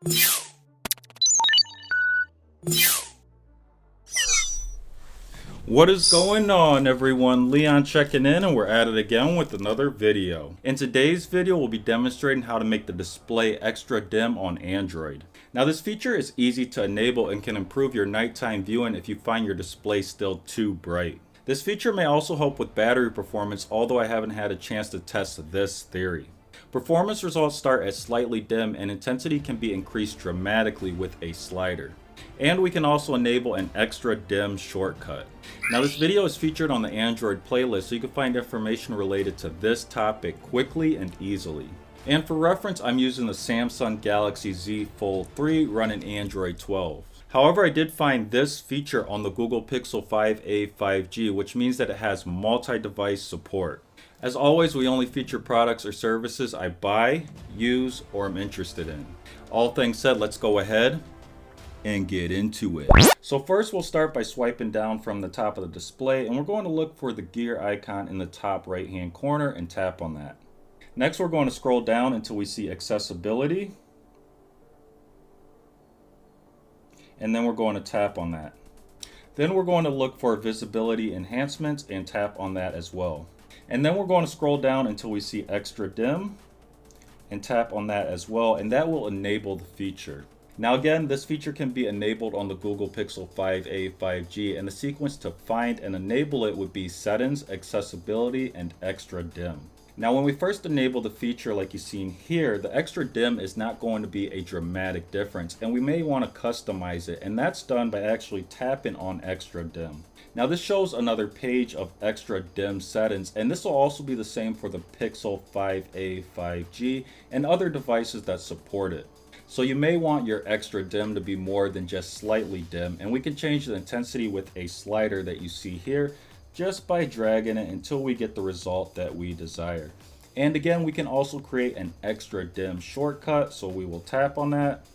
What is going on, everyone? Leon checking in, and we're at it again with another video. In today's video, we'll be demonstrating how to make the display extra dim on Android. Now, this feature is easy to enable and can improve your nighttime viewing if you find your display still too bright. This feature may also help with battery performance, although I haven't had a chance to test this theory. Performance results start at slightly dim, and intensity can be increased dramatically with a slider. And we can also enable an extra dim shortcut. Now, this video is featured on the Android playlist, so you can find information related to this topic quickly and easily. And for reference, I'm using the Samsung Galaxy Z Fold3 running Android 12. However, I did find this feature on the Google Pixel 5a 5G, which means that it has multi-device support. As always, we only feature products or services I buy, use, or am interested in. All things said, let's go ahead and get into it. So first, we'll start by swiping down from the top of the display, and we're going to look for the gear icon in the top right hand corner and tap on that. Next, we're going to scroll down until we see accessibility, and then we're going to tap on that. Then we're going to look for visibility enhancements and tap on that as well. And then we're going to scroll down until we see extra dim and tap on that as well, and that will enable the feature. Now again, this feature can be enabled on the Google Pixel 5a 5G, and the sequence to find and enable it would be Settings, Accessibility, and Extra Dim. Now, when we first enable the feature like you've seen here, the extra dim is not going to be a dramatic difference, and we may want to customize it, and that's done by actually tapping on extra dim. Now, this shows another page of extra dim settings, and this will also be the same for the Pixel 5a 5G and other devices that support it. So you may want your extra dim to be more than just slightly dim, and we can change the intensity with a slider that you see here just by dragging it until we get the result that we desire. And again, we can also create an extra dim shortcut, so we will tap on that,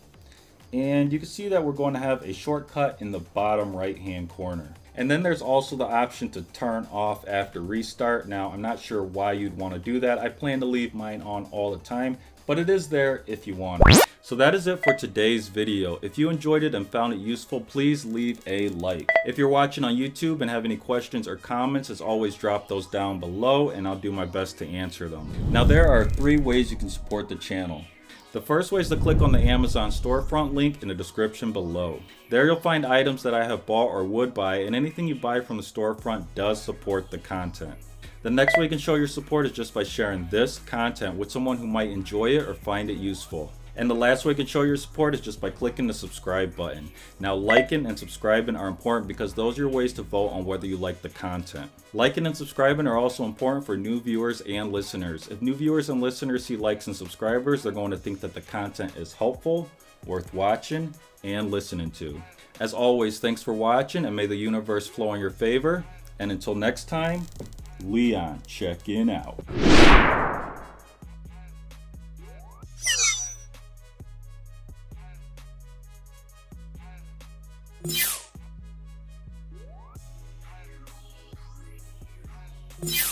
and you can see that we're going to have a shortcut in the bottom right hand corner. And then there's also the option to turn off after restart. Now, I'm not sure why you'd want to do that. I plan to leave mine on all the time, but it is there if you want it. So that is it for today's video. If you enjoyed it and found it useful, please leave a like. If you're watching on YouTube and have any questions or comments, as always, drop those down below and I'll do my best to answer them. Now, there are 3 ways you can support the channel. The first way is to click on the Amazon storefront link in the description below. There you'll find items that I have bought or would buy, and anything you buy from the storefront does support the content. The next way you can show your support is just by sharing this content with someone who might enjoy it or find it useful. And the last way you can show your support is just by clicking the subscribe button. Now, liking and subscribing are important because those are your ways to vote on whether you like the content. Liking and subscribing are also important for new viewers and listeners. If new viewers and listeners see likes and subscribers, they're going to think that the content is helpful, worth watching, and listening to. As always, thanks for watching, and may the universe flow in your favor. And until next time, Leon checking out. Yeah.